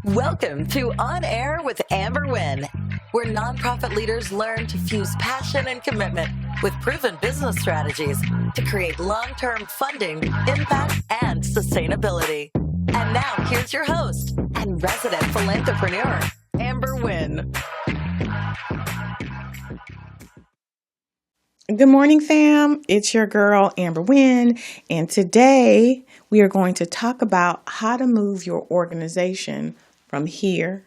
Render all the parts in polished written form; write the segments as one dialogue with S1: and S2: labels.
S1: Welcome to On Air with Amber Wynn, where nonprofit leaders learn to fuse passion and commitment with proven business strategies to create long-term funding, impact, and sustainability. And now here's your host and resident philanthrepreneur, Amber Wynn.
S2: Good morning, fam. It's your girl, Amber Wynn, and today we are going to talk about how to move your organization from here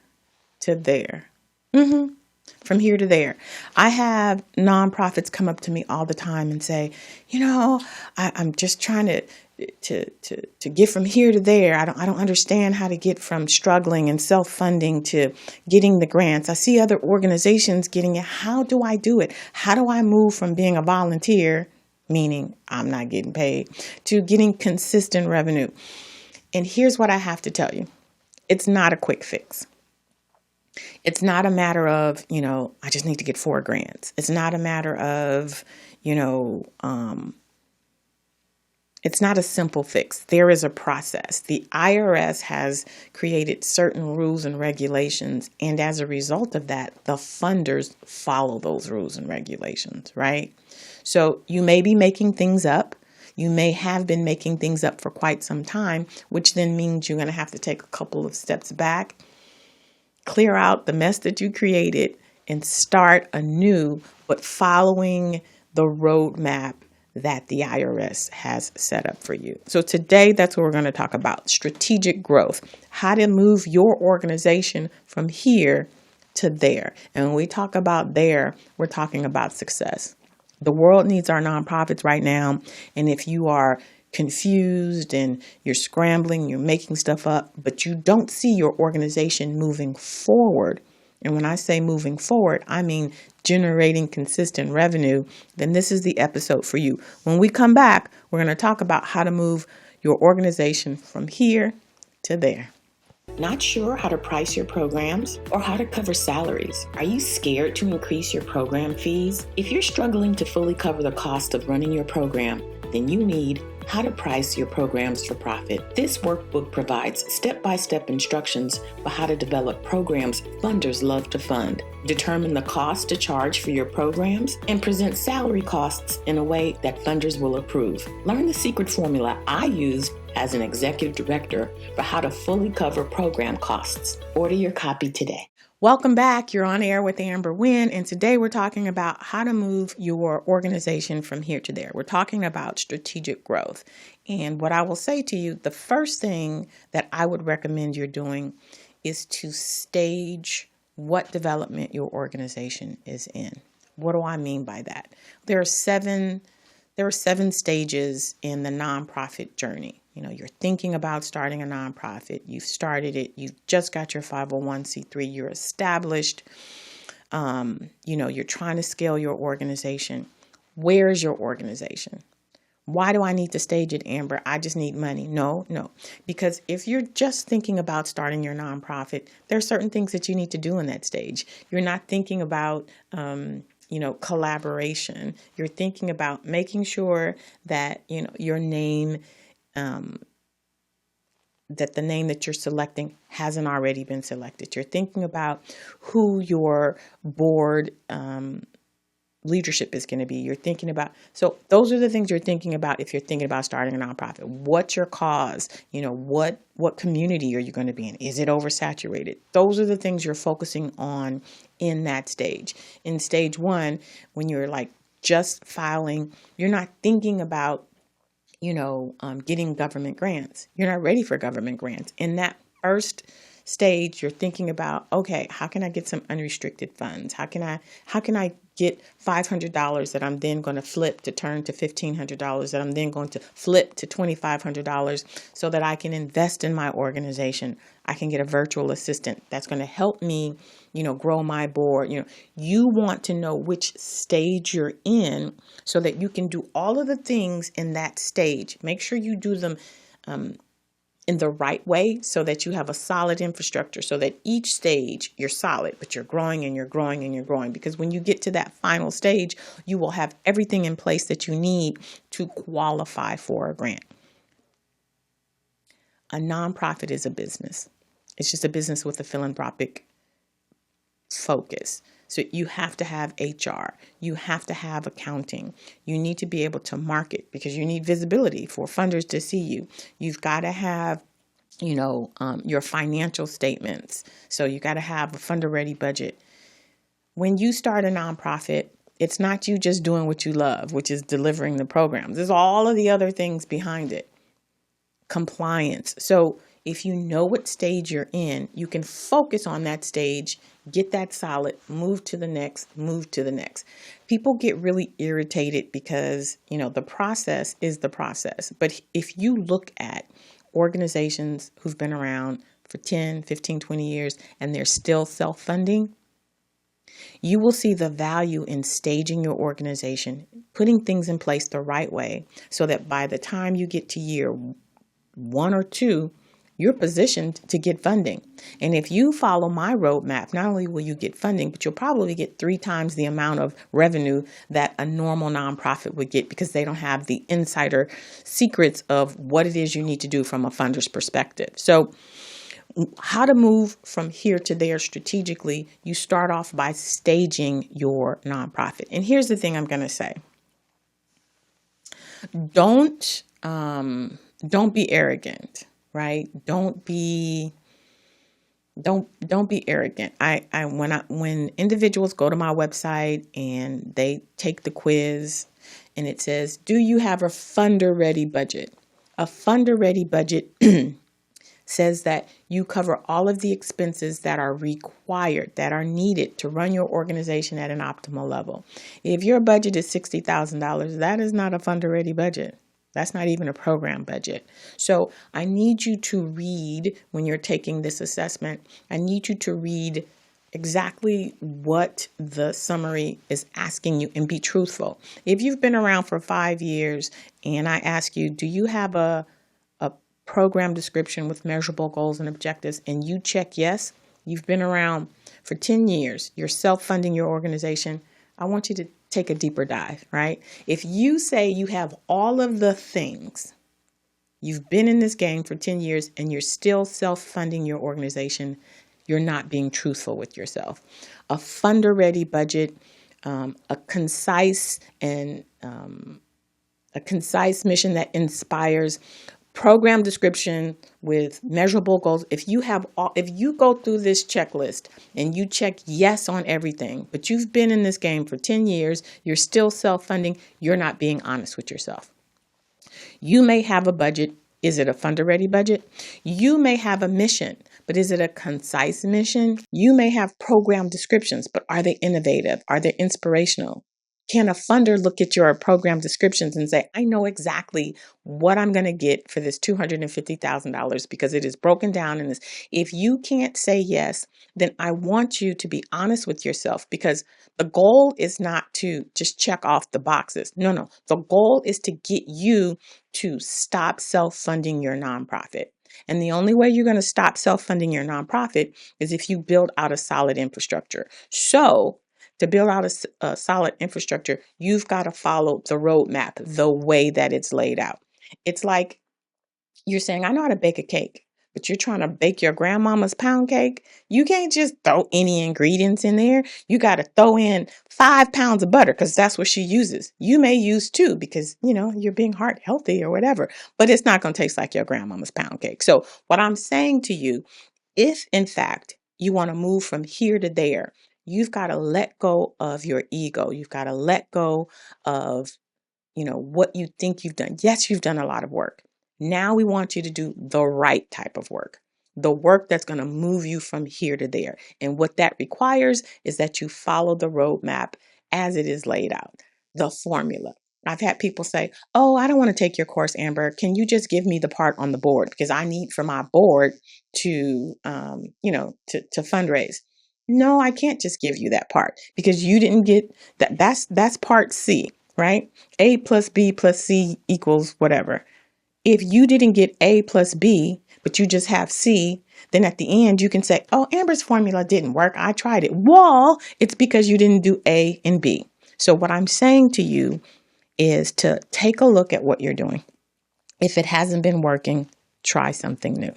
S2: to there. From here to there. I have nonprofits come up to me all the time and say, I'm just trying to get from here to there. I don't understand how to get from struggling and self-funding to getting the grants. I see other organizations getting it. How do I do it? How do I move from being a volunteer, meaning I'm not getting paid, to getting consistent revenue? And here's what I have to tell you. It's not a quick fix. It's not a matter of, I just need to get 4 grants. It's not a matter of, it's not a simple fix. There is a process. The IRS has created certain rules and regulations, and as a result of that, the funders follow those rules and regulations, right? So you may be making things up. You may have been making things up for quite some time, which then means you're going to have to take a couple of steps back, clear out the mess that you created, and start anew, but following the roadmap that the IRS has set up for you. So today, that's what we're going to talk about: strategic growth, how to move your organization from here to there. And when we talk about there, we're talking about success. The world needs our nonprofits right now. And if you are confused and you're scrambling, you're making stuff up, but you don't see your organization moving forward. And when I say moving forward, I mean generating consistent revenue, then this is the episode for you. When we come back, we're going to talk about how to move your organization from here to there. Not sure how to price your programs or how to cover salaries? Are you scared to increase your program fees? If you're struggling to fully cover the cost of running your program, then you need How to Price Your Programs for Profit. This workbook provides step-by-step instructions for how to develop programs funders love to fund, determine the cost to charge for your programs, and present salary costs in a way that funders will approve. Learn the secret formula I used as an executive director for how to fully cover program costs. Order your copy today. Welcome back. You're on air with Amber Wynn, and today we're talking about how to move your organization from here to there. We're talking about strategic growth. And what I will say to you, the first thing that I would recommend you're doing is to stage what development your organization is in. What do I mean by that? There are seven stages in the nonprofit journey. You're thinking about starting a nonprofit. You've started it. You've just got your 501c3. You're established. You're trying to scale your organization. Where is your organization? Why do I need to stage it, Amber? I just need money. No. Because if you're just thinking about starting your nonprofit, there are certain things that you need to do in that stage. You're not thinking about collaboration. You're thinking about making sure that, your name, that the name that you're selecting hasn't already been selected. You're thinking about who your board leadership is going to be. You're thinking about, so those are the things you're thinking about if you're thinking about starting a nonprofit. What's your cause? What community are you going to be in? Is it oversaturated? Those are the things you're focusing on in that stage. In stage 1, when you're just filing, you're not thinking about getting government grants. You're not ready for government grants. In that first stage, you're thinking about, okay, how can I get some unrestricted funds? How can I get $500 that I'm then going to flip to turn to $1,500 that I'm then going to flip to $2,500 so that I can invest in my organization. I can get a virtual assistant that's going to help me, grow my board. You want to know which stage you're in so that you can do all of the things in that stage. Make sure you do them in the right way so that you have a solid infrastructure, so that each stage you're solid, but you're growing and you're growing and you're growing. Because when you get to that final stage, you will have everything in place that you need to qualify for a grant. A nonprofit is a business. It's just a business with a philanthropic focus. So you have to have HR, you have to have accounting, you need to be able to market because you need visibility for funders to see you. You've got to have your financial statements. So you got to have a funder ready budget. When you start a nonprofit, it's not you just doing what you love, which is delivering the programs. There's all of the other things behind it. Compliance. So if you know what stage you're in, you can focus on that stage, get that solid, move to the next. People get really irritated because, the process is the process. But if you look at organizations who've been around for 10, 15, 20 years, and they're still self-funding, you will see the value in staging your organization, putting things in place the right way so that by the time you get to year 1 or 2, you're positioned to get funding. And if you follow my roadmap, not only will you get funding, but you'll probably get 3 times the amount of revenue that a normal nonprofit would get because they don't have the insider secrets of what it is you need to do from a funder's perspective. So how to move from here to there strategically, you start off by staging your nonprofit. And here's the thing I'm going to say. Don't be arrogant, right? Don't be arrogant. When individuals go to my website and they take the quiz and it says, do you have a funder ready budget? A funder ready budget says that you cover all of the expenses that are required, that are needed to run your organization at an optimal level. If your budget is $60,000, that is not a funder ready budget. That's not even a program budget. So I need you to read, when you're taking this assessment, I need you to read exactly what the summary is asking you and be truthful. If you've been around for 5 years and I ask you, do you have a program description with measurable goals and objectives, and you check yes, you've been around for 10 years, you're self-funding your organization, I want you to take a deeper dive, right? If you say you have all of the things, you've been in this game for 10 years and you're still self-funding your organization, you're not being truthful with yourself. A funder-ready budget, a concise mission that inspires, program description with measurable goals. If you go through this checklist and you check yes on everything, but you've been in this game for 10 years, you're still self-funding, you're not being honest with yourself. You may have a budget. Is it a funder-ready budget? You may have a mission, but is it a concise mission? You may have program descriptions, but are they innovative? Are they inspirational? Can a funder look at your program descriptions and say, I know exactly what I'm going to get for this $250,000 because it is broken down in this. If you can't say yes, then I want you to be honest with yourself, because the goal is not to just check off the boxes. No. The goal is to get you to stop self-funding your nonprofit. And the only way you're going to stop self-funding your nonprofit is if you build out a solid infrastructure. So to build out a solid infrastructure, you've got to follow the roadmap the way that it's laid out. It's like you're saying, I know how to bake a cake, but you're trying to bake your grandmama's pound cake. You can't just throw any ingredients in there. You got to throw in 5 pounds of butter because that's what she uses. You may use 2 because, you're being heart healthy or whatever, but it's not going to taste like your grandmama's pound cake. So what I'm saying to you, if in fact you want to move from here to there, you've got to let go of your ego. You've got to let go of, what you think you've done. Yes, you've done a lot of work. Now we want you to do the right type of work, the work that's going to move you from here to there. And what that requires is that you follow the roadmap as it is laid out, the formula. I've had people say, oh, I don't want to take your course, Amber. Can you just give me the part on the board? Because I need for my board to fundraise. No, I can't just give you that part because you didn't get that. That's part C, right? A plus B plus C equals whatever. If you didn't get A plus B, but you just have C, then at the end you can say, oh, Amber's formula didn't work. I tried it. Well, it's because you didn't do A and B. So what I'm saying to you is to take a look at what you're doing. If it hasn't been working, try something new.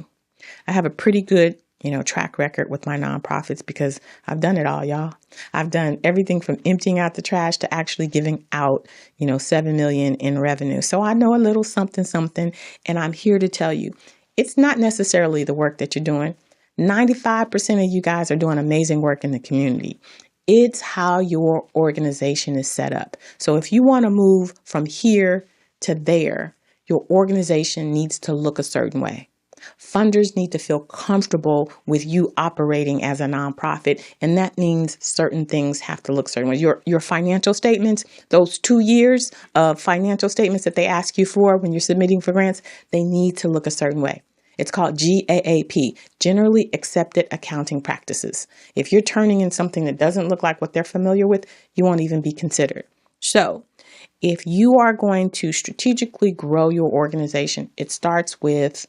S2: I have a pretty good track record with my nonprofits because I've done it all, y'all. I've done everything from emptying out the trash to actually giving out, 7 million in revenue. So I know a little something, and I'm here to tell you, it's not necessarily the work that you're doing. 95% of you guys are doing amazing work in the community. It's how your organization is set up. So if you want to move from here to there, your organization needs to look a certain way. Funders need to feel comfortable with you operating as a nonprofit, and that means certain things have to look certain ways. Your financial statements, those 2 years of financial statements that they ask you for when you're submitting for grants, they need to look a certain way. It's called GAAP, Generally Accepted Accounting Practices. If you're turning in something that doesn't look like what they're familiar with, you won't even be considered. So if you are going to strategically grow your organization, it starts with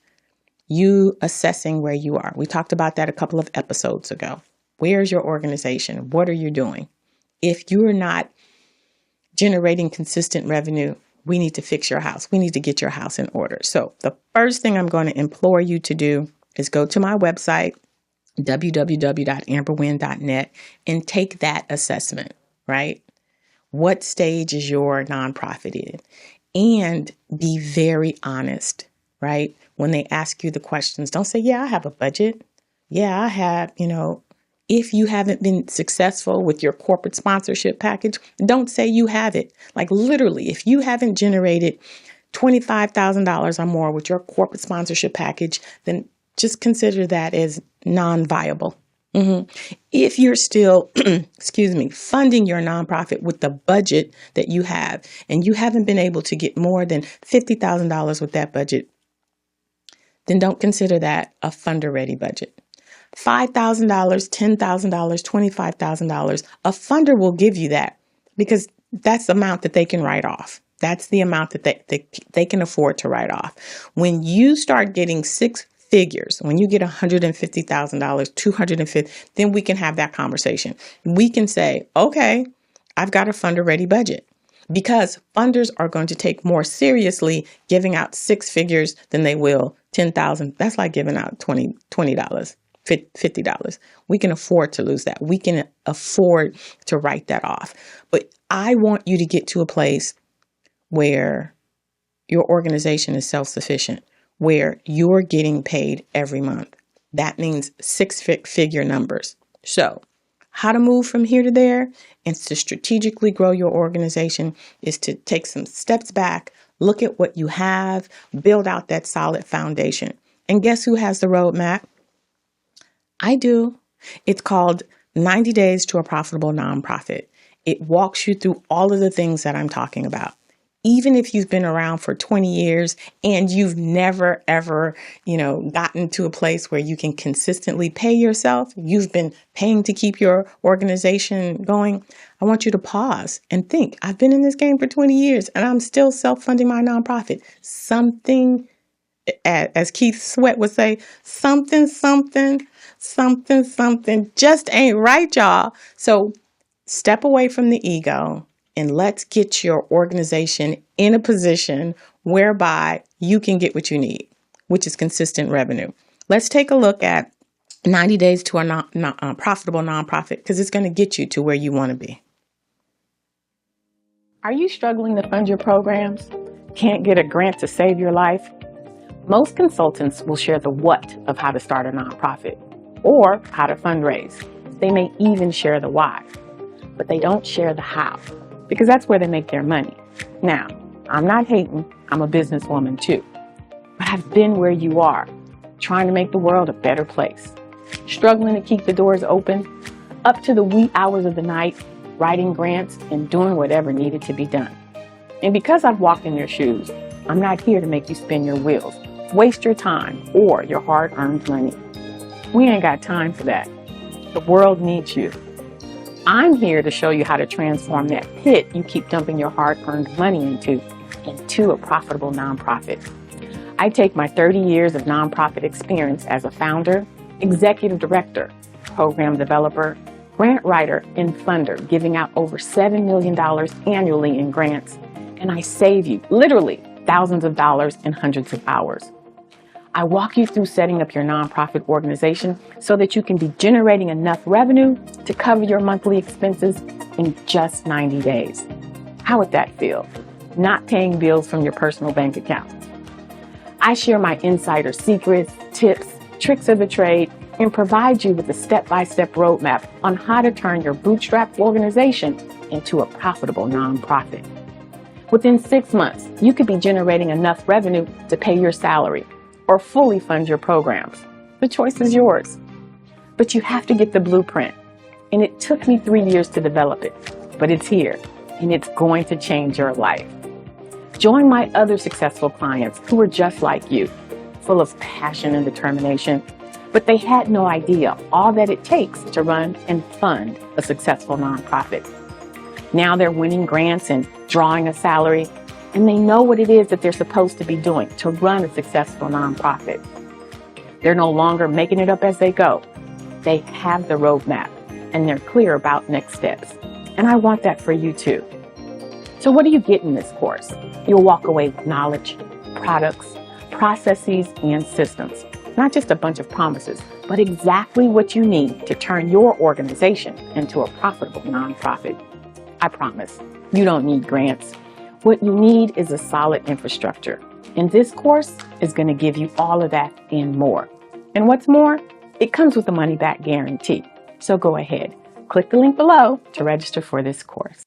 S2: you assessing where you are. We talked about that a couple of episodes ago. Where's your organization? What are you doing? If you're not generating consistent revenue, we need to fix your house. We need to get your house in order. So the first thing I'm going to implore you to do is go to my website, www.amberwynn.net, and take that assessment, right? What stage is your nonprofit in? And be very honest, right? When they ask you the questions, don't say, yeah, I have a budget. Yeah, I have, if you haven't been successful with your corporate sponsorship package, don't say you have it. Like literally, if you haven't generated $25,000 or more with your corporate sponsorship package, then just consider that as non-viable. If you're still, funding your nonprofit with the budget that you have, and you haven't been able to get more than $50,000 with that budget, then don't consider that a funder-ready budget. $5,000, $10,000, $25,000, a funder will give you that because that's the amount that they can write off. That's the amount that they can afford to write off. When you start getting six figures, when you get $150,000, $250,000, then we can have that conversation. We can say, okay, I've got a funder-ready budget. Because funders are going to take more seriously giving out six figures than they will $10,000. That's like giving out $20, $50. We can afford to lose that. We can afford to write that off. But I want you to get to a place where your organization is self-sufficient, where you're getting paid every month. That means six-figure numbers. So how to move from here to there and to strategically grow your organization is to take some steps back, look at what you have, build out that solid foundation. And guess who has the roadmap? I do. It's called 90 Days to a Profitable Nonprofit. It walks you through all of the things that I'm talking about. Even if you've been around for 20 years and you've never, ever, gotten to a place where you can consistently pay yourself, you've been paying to keep your organization going, I want you to pause and think, I've been in this game for 20 years and I'm still self-funding my nonprofit. Something, as Keith Sweat would say, something just ain't right, y'all. So step away from the ego. And let's get your organization in a position whereby you can get what you need, which is consistent revenue. Let's take a look at 90 Days to a Profitable Nonprofit because it's going to get you to where you want to be. Are you struggling to fund your programs? Can't get a grant to save your life? Most consultants will share the what of how to start a nonprofit or how to fundraise. They may even share the why, but they don't share the how. Because that's where they make their money. Now, I'm not hating, I'm a businesswoman too. But I've been where you are, trying to make the world a better place. Struggling to keep the doors open, up to the wee hours of the night, writing grants and doing whatever needed to be done. And because I've walked in your shoes, I'm not here to make you spin your wheels, waste your time or your hard-earned money. We ain't got time for that. The world needs you. I'm here to show you how to transform that pit you keep dumping your hard-earned money into a profitable nonprofit. I take my 30 years of nonprofit experience as a founder, executive director, program developer, grant writer, and funder, giving out over $7 million annually in grants, and I save you literally thousands of dollars and hundreds of hours. I walk you through setting up your nonprofit organization so that you can be generating enough revenue to cover your monthly expenses in just 90 days. How would that feel? Not paying bills from your personal bank account. I share my insider secrets, tips, tricks of the trade, and provide you with a step-by-step roadmap on how to turn your bootstrap organization into a profitable nonprofit. Within 6 months, you could be generating enough revenue to pay your salary or fully fund your programs. The choice is yours. But you have to get the blueprint. And it took me 3 years to develop it, but it's here and it's going to change your life. Join my other successful clients who are just like you, full of passion and determination, but they had no idea all that it takes to run and fund a successful nonprofit. Now they're winning grants and drawing a salary, and they know what it is that they're supposed to be doing to run a successful nonprofit. They're no longer making it up as they go. They have the roadmap, and they're clear about next steps. And I want that for you too. So what do you get in this course? You'll walk away with knowledge, products, processes, and systems. Not just a bunch of promises, but exactly what you need to turn your organization into a profitable nonprofit. I promise, you don't need grants. What you need is a solid infrastructure. And this course is going to give you all of that and more. And what's more, it comes with a money-back guarantee. So go ahead, click the link below to register for this course.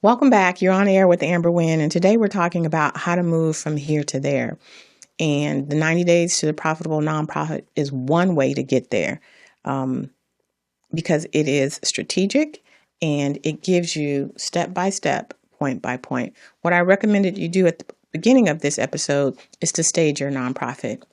S2: Welcome back. You're on air with Amber Wynn, and today we're talking about how to move from here to there. And the 90 days to the profitable nonprofit is one way to get there, because it is strategic and it gives you step by step, point by point. What I recommended you do at the beginning of this episode is to stage your nonprofit.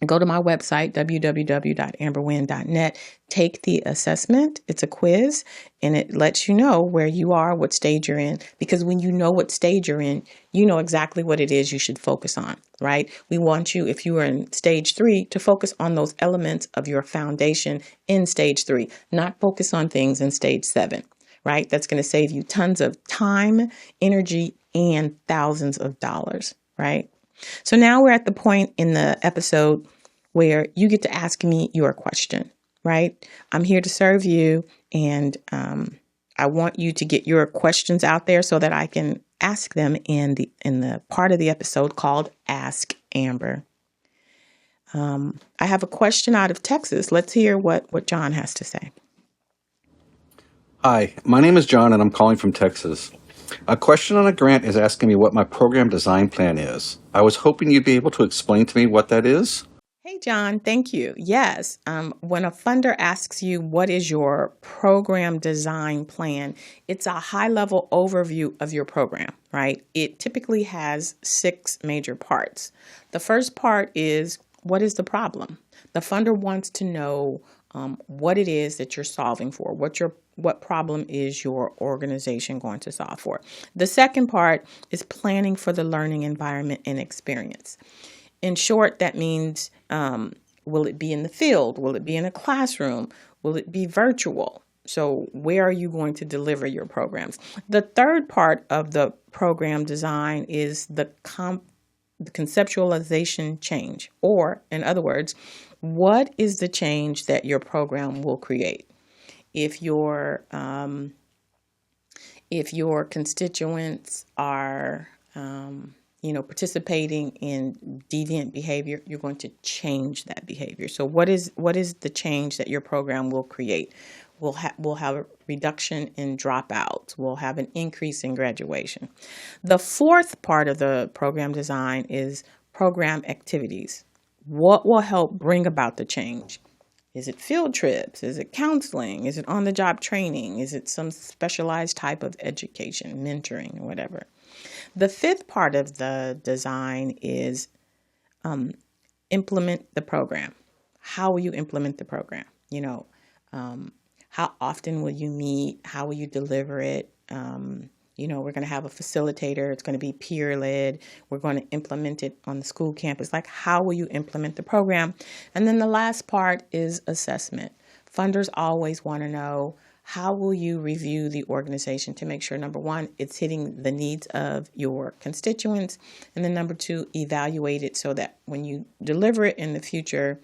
S2: Go to my website, www.amberwynn.net. Take the assessment. It's a quiz, and it lets you know where you are, what stage you're in. Because when you know what stage you're in, you know exactly what it is you should focus on, right? We want you, if you are in stage 3, to focus on those elements of your foundation in stage 3, not focus on things in stage 7, right? That's going to save you tons of time, energy, and thousands of dollars, right? So now we're at the point in the episode where you get to ask me your question, right? I'm here to serve you, and I want you to get your questions out there so that I can ask them in the part of the episode called Ask Amber. I have a question out of Texas. Let's hear what John has to say.
S3: Hi, my name is John, and I'm calling from Texas. A question on a grant is asking me what my program design plan is. I was hoping you'd be able to explain to me what that is.
S2: Hey, John, thank you. Yes, when a funder asks you what is your program design plan, it's a high-level overview of your program, right? It typically has 6 major parts. The first part is, what is the problem? The funder wants to know what it is that you're solving for, what problem is your organization going to solve for. The second part is planning for the learning environment and experience. In short, that means, will it be in the field? Will it be in a classroom? Will it be virtual? So where are you going to deliver your programs? The third part of the program design is the conceptualization change, or in other words, what is the change that your program will create? If your constituents are participating in deviant behavior, you're going to change that behavior. So what is the change that your program will create? We'll have a reduction in dropouts. We'll have an increase in graduation. The fourth part of the program design is program activities. What will help bring about the change? Is it field trips? Is it counseling? Is it on-the-job training? Is it some specialized type of education, mentoring, or whatever? The fifth part of the design is implement the program. How will you implement the program? How often will you meet? How will you deliver it? We're going to have a facilitator. It's going to be peer-led. We're going to implement it on the school campus. Like, how will you implement the program? And then the last part is assessment. Funders always want to know, how will you review the organization to make sure, number one, it's hitting the needs of your constituents, and then number two, evaluate it so that when you deliver it in the future,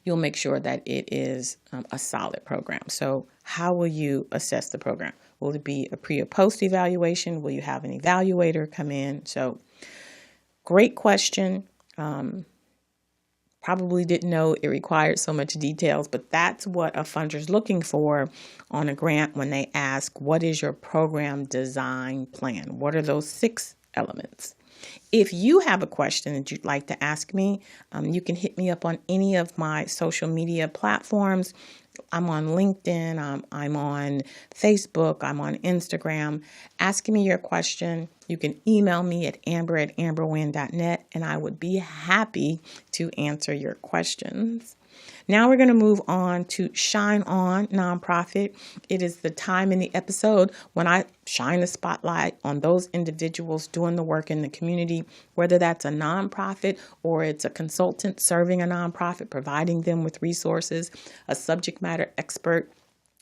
S2: you'll make sure that it is a solid program. So how will you assess the program? Will it be a pre or post evaluation? Will you have an evaluator come in? So great question. Probably didn't know it required so much details, but that's what a funder's looking for on a grant when they ask, what is your program design plan? What are those 6 elements? If you have a question that you'd like to ask me, you can hit me up on any of my social media platforms. I'm on LinkedIn, I'm on Facebook, I'm on Instagram. Ask me your question. You can email me at amber@amberwynn.net, and I would be happy to answer your questions. Now we're going to move on to Shine On Nonprofit. It is the time in the episode when I shine the spotlight on those individuals doing the work in the community, whether that's a nonprofit or it's a consultant serving a nonprofit, providing them with resources, a subject matter expert.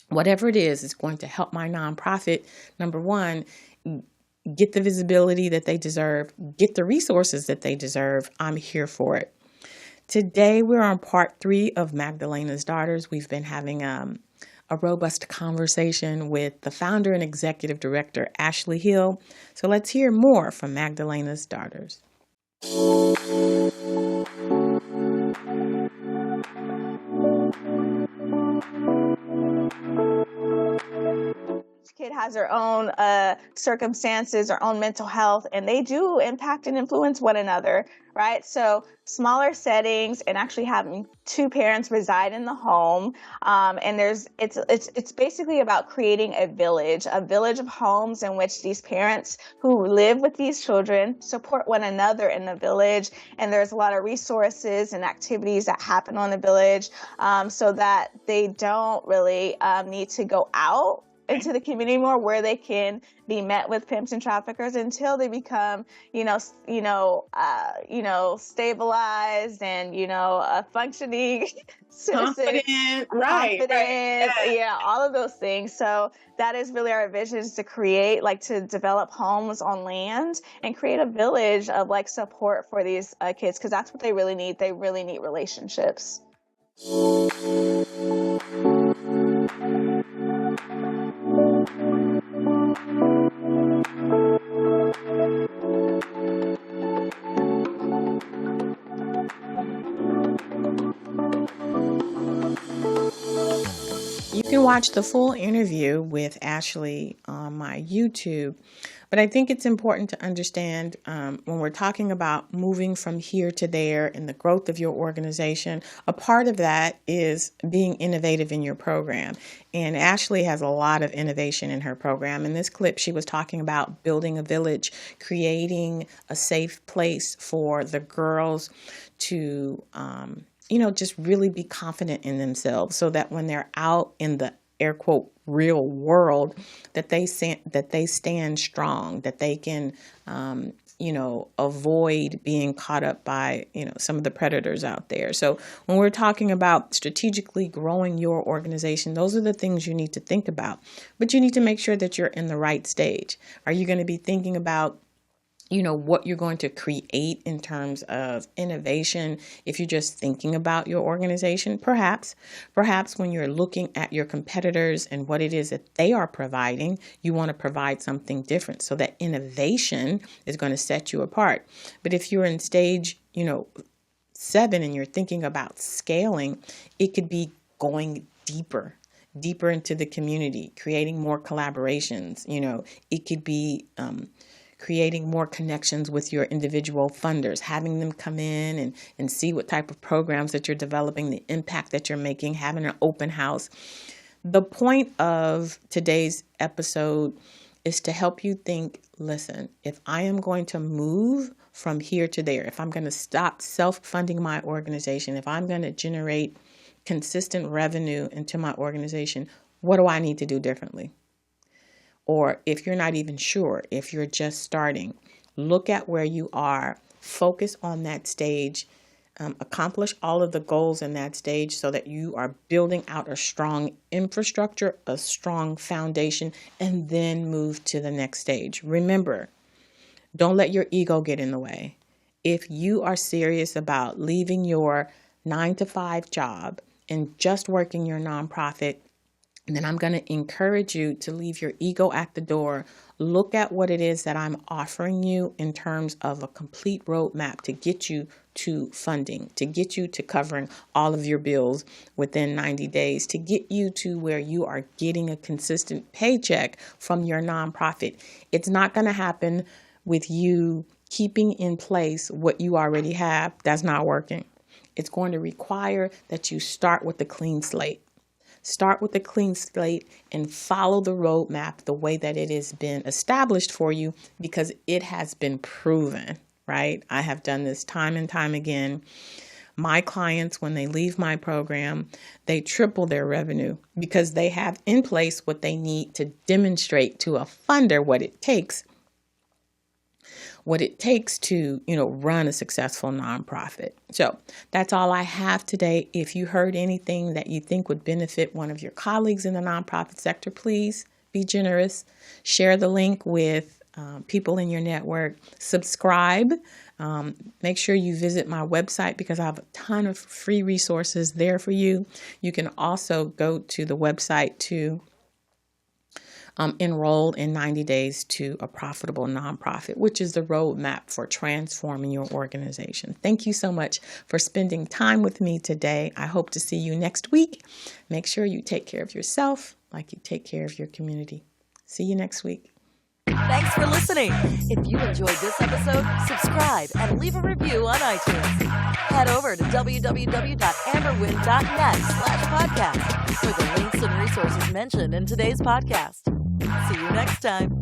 S2: Whatever it is going to help my nonprofit, number one, get the visibility that they deserve, get the resources that they deserve. I'm here for it. Today, we're on part 3 of Magdalena's Daughters. We've been having a robust conversation with the founder and executive director, Ashley Hill. So let's hear more from Magdalena's Daughters.
S4: Kid has their own circumstances, their own mental health, and they do impact and influence one another, right? So smaller settings and actually having 2 parents reside in the home, and it's basically about creating a village of homes in which these parents who live with these children support one another in the village, and there's a lot of resources and activities that happen on the village, so that they don't really need to go out into the community more, where they can be met with pimps and traffickers until they become, stabilized and, a functioning citizen. Confident, yeah, all of those things. So that is really our vision, is to create, to develop homes on land and create a village of support for these kids, because that's what they really need. They really need relationships.
S2: You can watch the full interview with Ashley on my YouTube, but I think it's important to understand when we're talking about moving from here to there in the growth of your organization, a part of that is being innovative in your program. And Ashley has a lot of innovation in her program. In this clip, she was talking about building a village, creating a safe place for the girls to just really be confident in themselves, so that when they're out in the air quote real world, that they stand strong, that they can avoid being caught up by some of the predators out there. So when we're talking about strategically growing your organization, those are the things you need to think about. But you need to make sure that you're in the right stage. Are you going to be thinking about what you're going to create in terms of innovation if you're just thinking about your organization? Perhaps when you're looking at your competitors and what it is that they are providing, you want to provide something different, so that innovation is going to set you apart. But if you're in stage, 7 and you're thinking about scaling, it could be going deeper into the community, creating more collaborations. It could be creating more connections with your individual funders, having them come in and see what type of programs that you're developing, the impact that you're making, having an open house. The point of today's episode is to help you think, listen, if I am going to move from here to there, if I'm going to stop self-funding my organization, if I'm going to generate consistent revenue into my organization, what do I need to do differently? Or if you're not even sure, if you're just starting, look at where you are, focus on that stage, accomplish all of the goals in that stage so that you are building out a strong infrastructure, a strong foundation, and then move to the next stage. Remember, don't let your ego get in the way. If you are serious about leaving your 9-to-5 job and just working your nonprofit, then I'm going to encourage you to leave your ego at the door. Look at what it is that I'm offering you in terms of a complete roadmap to get you to funding, to get you to covering all of your bills within 90 days, to get you to where you are getting a consistent paycheck from your nonprofit. It's not going to happen with you keeping in place what you already have. That's not working. It's going to require that you start with a clean slate. Start with a clean slate and follow the roadmap the way that it has been established for you, because it has been proven, right? I have done this time and time again. My clients, when they leave my program, they triple their revenue because they have in place what they need to demonstrate to a funder what it takes to, run a successful nonprofit. So that's all I have today. If you heard anything that you think would benefit one of your colleagues in the nonprofit sector, please be generous. Share the link with people in your network. Subscribe. Make sure you visit my website because I have a ton of free resources there for you. You can also go to the website to enroll in 90 days to a profitable nonprofit, which is the roadmap for transforming your organization. Thank you so much for spending time with me today. I hope to see you next week. Make sure you take care of yourself like you take care of your community. See you next week.
S1: Thanks for listening. If you enjoyed this episode, subscribe and leave a review on iTunes. Head over to www.amberwynn.net/podcast for the links and resources mentioned in today's podcast. See you next time.